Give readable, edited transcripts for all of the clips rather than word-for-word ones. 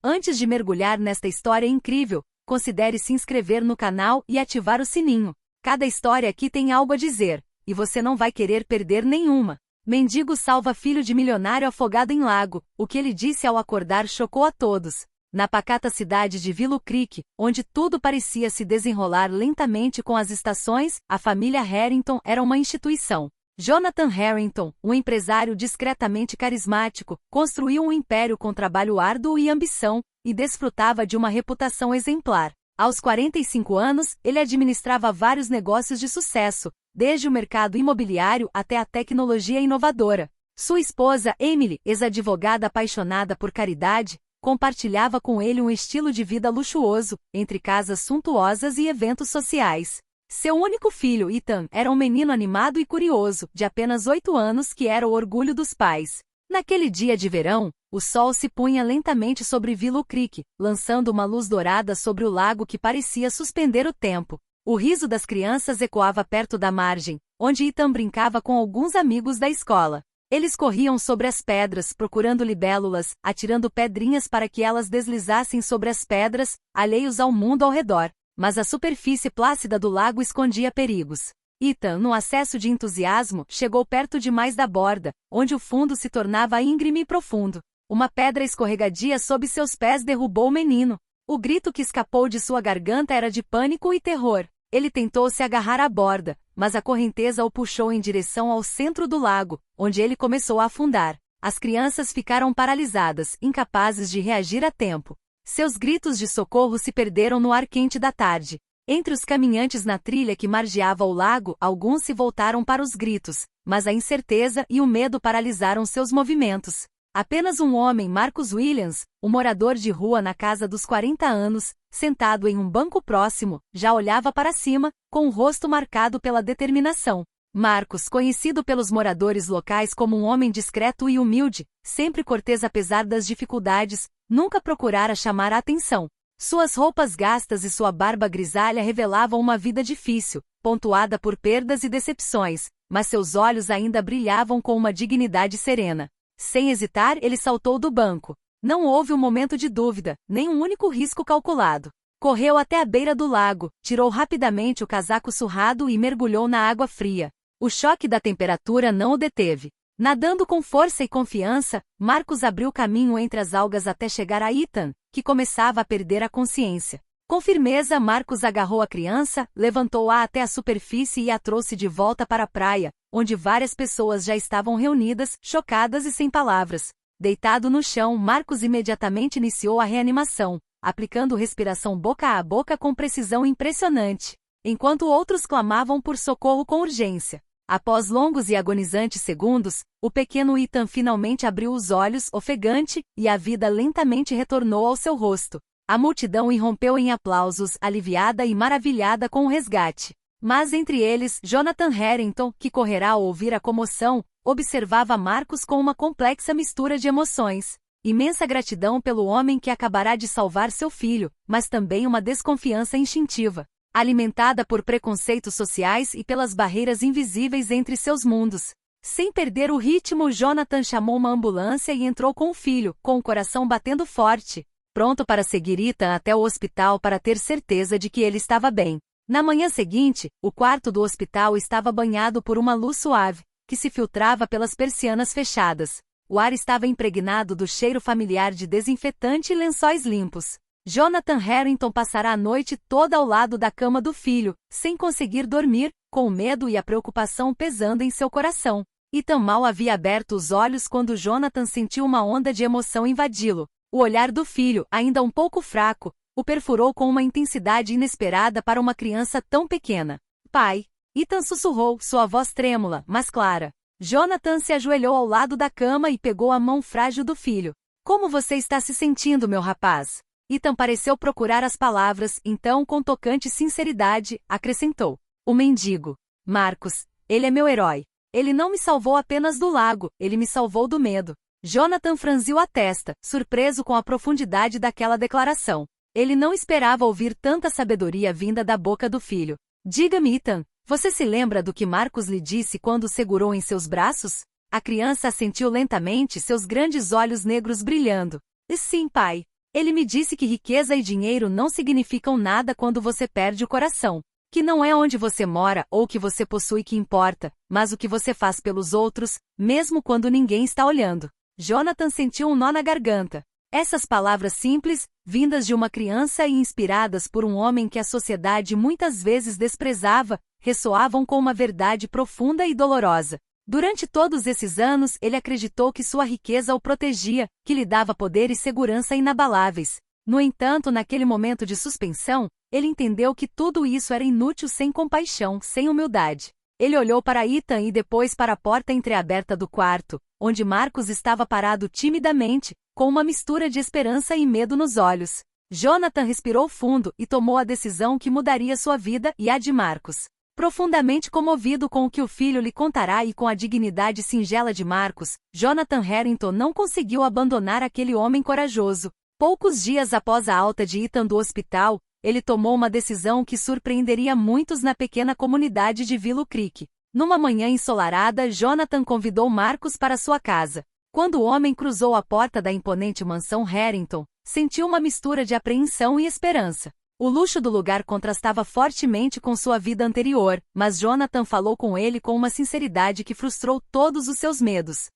Antes de mergulhar nesta história incrível, considere se inscrever no canal e ativar o sininho. Cada história aqui tem algo a dizer, e você não vai querer perder nenhuma. Mendigo salva filho de milionário afogado em lago. O que ele disse ao acordar chocou a todos. Na pacata cidade de Willow Creek, onde tudo parecia se desenrolar lentamente com as estações, a família Harrington era uma instituição. Jonathan Harrington, um empresário discretamente carismático, construiu um império com trabalho árduo e ambição, e desfrutava de uma reputação exemplar. Aos 45 anos, ele administrava vários negócios de sucesso, desde o mercado imobiliário até a tecnologia inovadora. Sua esposa, Emily, ex-advogada apaixonada por caridade, compartilhava com ele um estilo de vida luxuoso, entre casas suntuosas e eventos sociais. Seu único filho, Ethan, era um menino animado e curioso, de apenas 8 anos que era o orgulho dos pais. Naquele dia de verão, o sol se punha lentamente sobre Willow Creek, lançando uma luz dourada sobre o lago que parecia suspender o tempo. O riso das crianças ecoava perto da margem, onde Ethan brincava com alguns amigos da escola. Eles corriam sobre as pedras procurando libélulas, atirando pedrinhas para que elas deslizassem sobre as pedras, alheios ao mundo ao redor. Mas a superfície plácida do lago escondia perigos. Ethan, num acesso de entusiasmo, chegou perto demais da borda, onde o fundo se tornava íngreme e profundo. Uma pedra escorregadia sob seus pés derrubou o menino. O grito que escapou de sua garganta era de pânico e terror. Ele tentou se agarrar à borda, mas a correnteza o puxou em direção ao centro do lago, onde ele começou a afundar. As crianças ficaram paralisadas, incapazes de reagir a tempo. Seus gritos de socorro se perderam no ar quente da tarde. Entre os caminhantes na trilha que margeava o lago, alguns se voltaram para os gritos, mas a incerteza e o medo paralisaram seus movimentos. Apenas um homem, Marcus Williams, um morador de rua na casa dos 40 anos, sentado em um banco próximo, já olhava para cima, com o rosto marcado pela determinação. Marcus, conhecido pelos moradores locais como um homem discreto e humilde, sempre cortês apesar das dificuldades, nunca procurara chamar a atenção. Suas roupas gastas e sua barba grisalha revelavam uma vida difícil, pontuada por perdas e decepções, mas seus olhos ainda brilhavam com uma dignidade serena. Sem hesitar, ele saltou do banco. Não houve um momento de dúvida, nem um único risco calculado. Correu até a beira do lago, tirou rapidamente o casaco surrado e mergulhou na água fria. O choque da temperatura não o deteve. Nadando com força e confiança, Marcus abriu caminho entre as algas até chegar a Ethan, que começava a perder a consciência. Com firmeza, Marcus agarrou a criança, levantou-a até a superfície e a trouxe de volta para a praia, onde várias pessoas já estavam reunidas, chocadas e sem palavras. Deitado no chão, Marcus imediatamente iniciou a reanimação, aplicando respiração boca a boca com precisão impressionante, enquanto outros clamavam por socorro com urgência. Após longos e agonizantes segundos, o pequeno Ethan finalmente abriu os olhos, ofegante, e a vida lentamente retornou ao seu rosto. A multidão irrompeu em aplausos, aliviada e maravilhada com o resgate. Mas entre eles, Jonathan Harrington, que correrá ao ouvir a comoção, observava Marcus com uma complexa mistura de emoções. Imensa gratidão pelo homem que acabará de salvar seu filho, mas também uma desconfiança instintiva, alimentada por preconceitos sociais e pelas barreiras invisíveis entre seus mundos. Sem perder o ritmo, Jonathan chamou uma ambulância e entrou com o filho, com o coração batendo forte, pronto para seguir Ethan até o hospital para ter certeza de que ele estava bem. Na manhã seguinte, o quarto do hospital estava banhado por uma luz suave, que se filtrava pelas persianas fechadas. O ar estava impregnado do cheiro familiar de desinfetante e lençóis limpos. Jonathan Harrington passará a noite toda ao lado da cama do filho, sem conseguir dormir, com o medo e a preocupação pesando em seu coração. Ethan mal havia aberto os olhos quando Jonathan sentiu uma onda de emoção invadi-lo. O olhar do filho, ainda um pouco fraco, o perfurou com uma intensidade inesperada para uma criança tão pequena. Pai! Ethan sussurrou, sua voz trêmula, mas clara. Jonathan se ajoelhou ao lado da cama e pegou a mão frágil do filho. Como você está se sentindo, meu rapaz? Ethan pareceu procurar as palavras, então, com tocante sinceridade, acrescentou. O mendigo. Marcus. Ele é meu herói. Ele não me salvou apenas do lago, ele me salvou do medo. Jonathan franziu a testa, surpreso com a profundidade daquela declaração. Ele não esperava ouvir tanta sabedoria vinda da boca do filho. Diga-me, Ethan, você se lembra do que Marcus lhe disse quando o segurou em seus braços? A criança assentiu lentamente, seus grandes olhos negros brilhando. Sim, pai. Ele me disse que riqueza e dinheiro não significam nada quando você perde o coração. Que não é onde você mora ou o que você possui que importa, mas o que você faz pelos outros, mesmo quando ninguém está olhando. Jonathan sentiu um nó na garganta. Essas palavras simples, vindas de uma criança e inspiradas por um homem que a sociedade muitas vezes desprezava, ressoavam com uma verdade profunda e dolorosa. Durante todos esses anos, ele acreditou que sua riqueza o protegia, que lhe dava poder e segurança inabaláveis. No entanto, naquele momento de suspensão, ele entendeu que tudo isso era inútil sem compaixão, sem humildade. Ele olhou para Ethan e depois para a porta entreaberta do quarto, onde Marcos estava parado timidamente, com uma mistura de esperança e medo nos olhos. Jonathan respirou fundo e tomou a decisão que mudaria sua vida e a de Marcos. Profundamente comovido com o que o filho lhe contará e com a dignidade singela de Marcos, Jonathan Harrington não conseguiu abandonar aquele homem corajoso. Poucos dias após a alta de Ethan do hospital, ele tomou uma decisão que surpreenderia muitos na pequena comunidade de Willow Creek. Numa manhã ensolarada, Jonathan convidou Marcos para sua casa. Quando o homem cruzou a porta da imponente mansão Harrington, sentiu uma mistura de apreensão e esperança. O luxo do lugar contrastava fortemente com sua vida anterior, mas Jonathan falou com ele com uma sinceridade que frustrou todos os seus medos.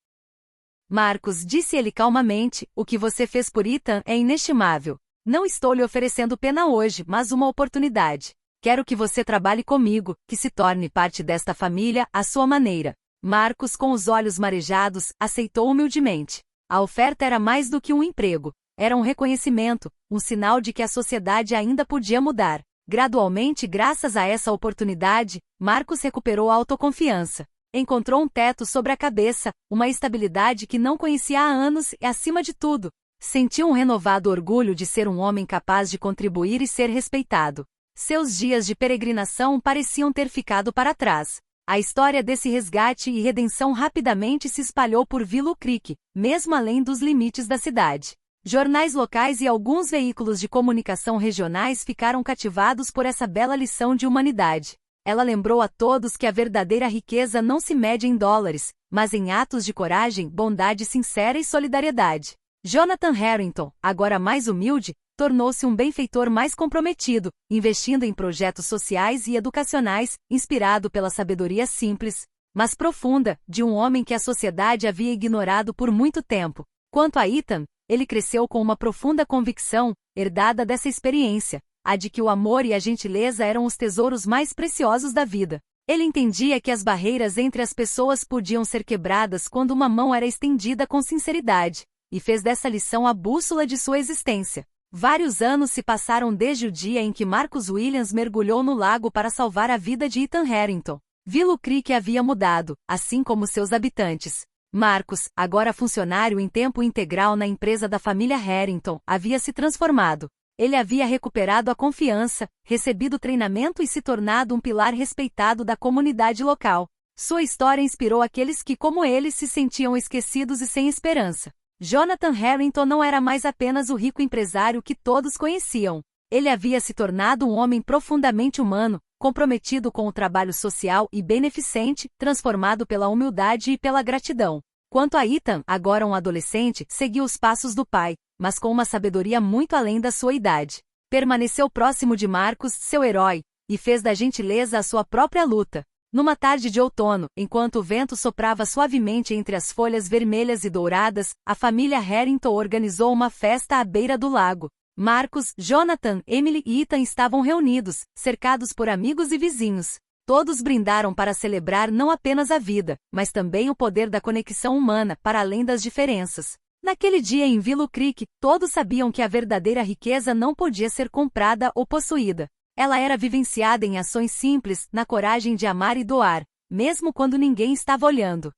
Marcos, disse ele calmamente, o que você fez por Ethan é inestimável. Não estou lhe oferecendo pena hoje, mas uma oportunidade. Quero que você trabalhe comigo, que se torne parte desta família, à sua maneira. Marcos, com os olhos marejados, aceitou humildemente. A oferta era mais do que um emprego. Era um reconhecimento, um sinal de que a sociedade ainda podia mudar. Gradualmente, graças a essa oportunidade, Marcos recuperou a autoconfiança. Encontrou um teto sobre a cabeça, uma estabilidade que não conhecia há anos e, acima de tudo, sentiu um renovado orgulho de ser um homem capaz de contribuir e ser respeitado. Seus dias de peregrinação pareciam ter ficado para trás. A história desse resgate e redenção rapidamente se espalhou por Willow Creek, mesmo além dos limites da cidade. Jornais locais e alguns veículos de comunicação regionais ficaram cativados por essa bela lição de humanidade. Ela lembrou a todos que a verdadeira riqueza não se mede em dólares, mas em atos de coragem, bondade sincera e solidariedade. Jonathan Harrington, agora mais humilde, tornou-se um benfeitor mais comprometido, investindo em projetos sociais e educacionais, inspirado pela sabedoria simples, mas profunda, de um homem que a sociedade havia ignorado por muito tempo. Quanto a Ethan, ele cresceu com uma profunda convicção, herdada dessa experiência, a de que o amor e a gentileza eram os tesouros mais preciosos da vida. Ele entendia que as barreiras entre as pessoas podiam ser quebradas quando uma mão era estendida com sinceridade, e fez dessa lição a bússola de sua existência. Vários anos se passaram desde o dia em que Marcus Williams mergulhou no lago para salvar a vida de Ethan Harrington. Willow Creek havia mudado, assim como seus habitantes. Marcus, agora funcionário em tempo integral na empresa da família Harrington, havia se transformado. Ele havia recuperado a confiança, recebido treinamento e se tornado um pilar respeitado da comunidade local. Sua história inspirou aqueles que, como ele, se sentiam esquecidos e sem esperança. Jonathan Harrington não era mais apenas o rico empresário que todos conheciam. Ele havia se tornado um homem profundamente humano, comprometido com o trabalho social e beneficente, transformado pela humildade e pela gratidão. Quanto a Ethan, agora um adolescente, seguiu os passos do pai, mas com uma sabedoria muito além da sua idade. Permaneceu próximo de Marcos, seu herói, e fez da gentileza a sua própria luta. Numa tarde de outono, enquanto o vento soprava suavemente entre as folhas vermelhas e douradas, a família Harrington organizou uma festa à beira do lago. Marcos, Jonathan, Emily e Ethan estavam reunidos, cercados por amigos e vizinhos. Todos brindaram para celebrar não apenas a vida, mas também o poder da conexão humana, para além das diferenças. Naquele dia em Willow Creek, todos sabiam que a verdadeira riqueza não podia ser comprada ou possuída. Ela era vivenciada em ações simples, na coragem de amar e doar, mesmo quando ninguém estava olhando.